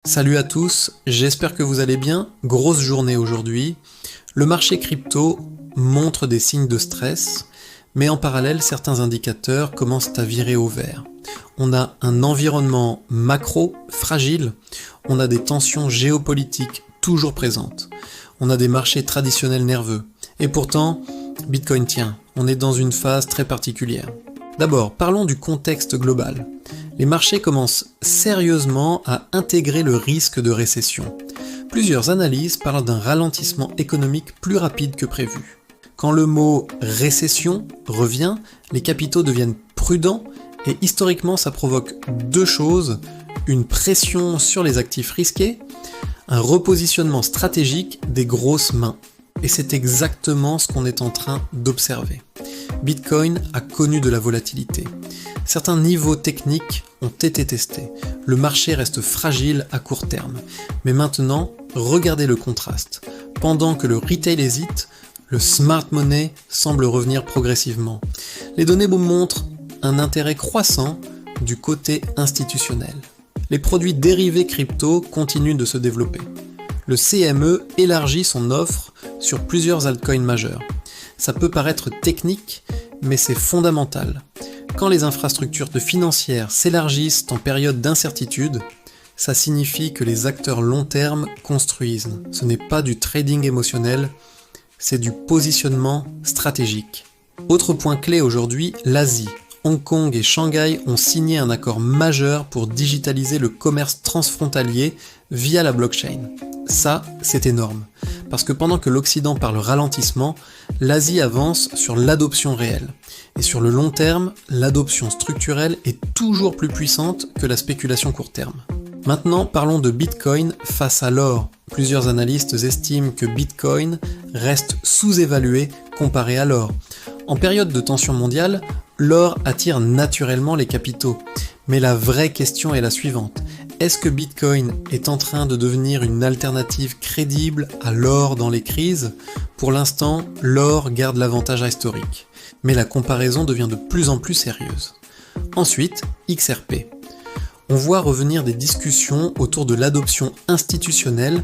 Salut à tous, j'espère que vous allez bien. Grosse journée aujourd'hui. Le marché crypto montre des signes de stress, mais en parallèle, certains indicateurs commencent à virer au vert. On a un environnement macro fragile, on a des tensions géopolitiques toujours présentes, on a des marchés traditionnels nerveux. Et pourtant, Bitcoin tient, on est dans une phase très particulière. D'abord, parlons du contexte global. Les marchés commencent sérieusement à intégrer le risque de récession. Plusieurs analyses parlent d'un ralentissement économique plus rapide que prévu. Quand le mot récession revient, les capitaux deviennent prudents et historiquement ça provoque deux choses, une pression sur les actifs risqués, un repositionnement stratégique des grosses mains. Et c'est exactement ce qu'on est en train d'observer. Bitcoin a connu de la volatilité. Certains niveaux techniques ont été testés. Le marché reste fragile à court terme. Mais maintenant, regardez le contraste. Pendant que le retail hésite, le smart money semble revenir progressivement. Les données montrent un intérêt croissant du côté institutionnel. Les produits dérivés crypto continuent de se développer. Le CME élargit son offre sur plusieurs altcoins majeurs. Ça peut paraître technique, mais c'est fondamental. Quand les infrastructures financières s'élargissent en période d'incertitude, ça signifie que les acteurs long terme construisent. Ce n'est pas du trading émotionnel, c'est du positionnement stratégique. Autre point clé aujourd'hui, l'Asie. Hong Kong et Shanghai ont signé un accord majeur pour digitaliser le commerce transfrontalier via la blockchain. Ça, c'est énorme, parce que pendant que l'Occident parle ralentissement, l'Asie avance sur l'adoption réelle. Et sur le long terme, l'adoption structurelle est toujours plus puissante que la spéculation court terme. Maintenant, parlons de Bitcoin face à l'or. Plusieurs analystes estiment que Bitcoin reste sous-évalué comparé à l'or. En période de tension mondiale, l'or attire naturellement les capitaux. Mais la vraie question est la suivante. Est-ce que Bitcoin est en train de devenir une alternative crédible à l'or dans les crises ? Pour l'instant, l'or garde l'avantage historique. Mais la comparaison devient de plus en plus sérieuse. Ensuite, XRP. On voit revenir des discussions autour de l'adoption institutionnelle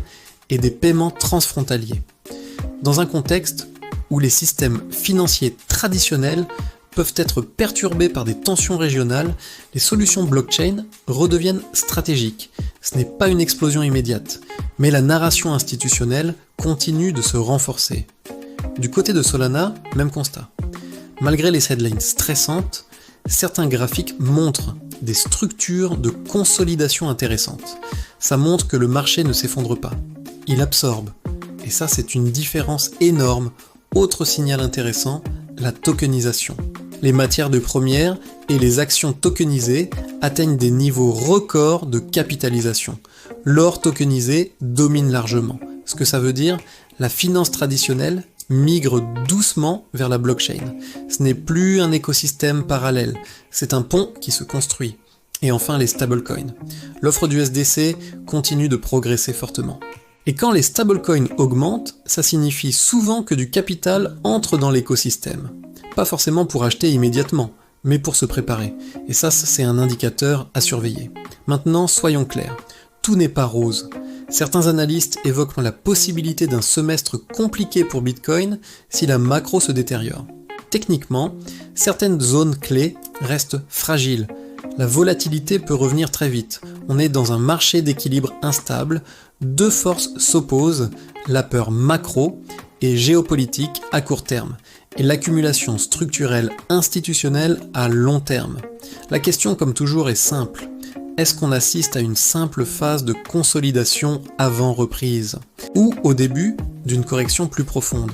et des paiements transfrontaliers. Dans un contexte où les systèmes financiers traditionnels peuvent être perturbés par des tensions régionales, les solutions blockchain redeviennent stratégiques. Ce n'est pas une explosion immédiate, mais la narration institutionnelle continue de se renforcer. Du côté de Solana, même constat. Malgré les headlines stressantes, certains graphiques montrent des structures de consolidation intéressantes. Ça montre que le marché ne s'effondre pas, il absorbe. Et ça, c'est une différence énorme. Autre signal intéressant, la tokenisation. Les matières de première et les actions tokenisées atteignent des niveaux records de capitalisation. L'or tokenisé domine largement. Ce que ça veut dire, la finance traditionnelle migre doucement vers la blockchain. Ce n'est plus un écosystème parallèle, c'est un pont qui se construit. Et enfin les stablecoins. L'offre du SDC continue de progresser fortement. Et quand les stablecoins augmentent, ça signifie souvent que du capital entre dans l'écosystème. Pas forcément pour acheter immédiatement, mais pour se préparer. Et ça, c'est un indicateur à surveiller. Maintenant, soyons clairs, tout n'est pas rose. Certains analystes évoquent la possibilité d'un semestre compliqué pour Bitcoin si la macro se détériore. Techniquement, certaines zones clés restent fragiles. La volatilité peut revenir très vite. On est dans un marché d'équilibre instable. Deux forces s'opposent, la peur macro et géopolitique à court terme, et l'accumulation structurelle institutionnelle à long terme. La question, comme toujours, est simple. Est-ce qu'on assiste à une simple phase de consolidation avant reprise, ou au début d'une correction plus profonde ?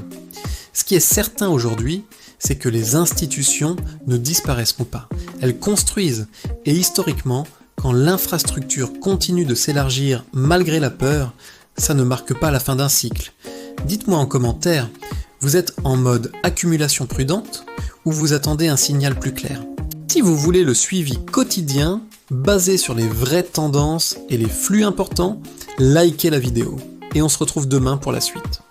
Ce qui est certain aujourd'hui, c'est que les institutions ne disparaîtront pas. Elles construisent, et historiquement, quand l'infrastructure continue de s'élargir malgré la peur, ça ne marque pas la fin d'un cycle. Dites-moi en commentaire, vous êtes en mode accumulation prudente ou vous attendez un signal plus clair ? Si vous voulez le suivi quotidien, basé sur les vraies tendances et les flux importants, likez la vidéo. Et on se retrouve demain pour la suite.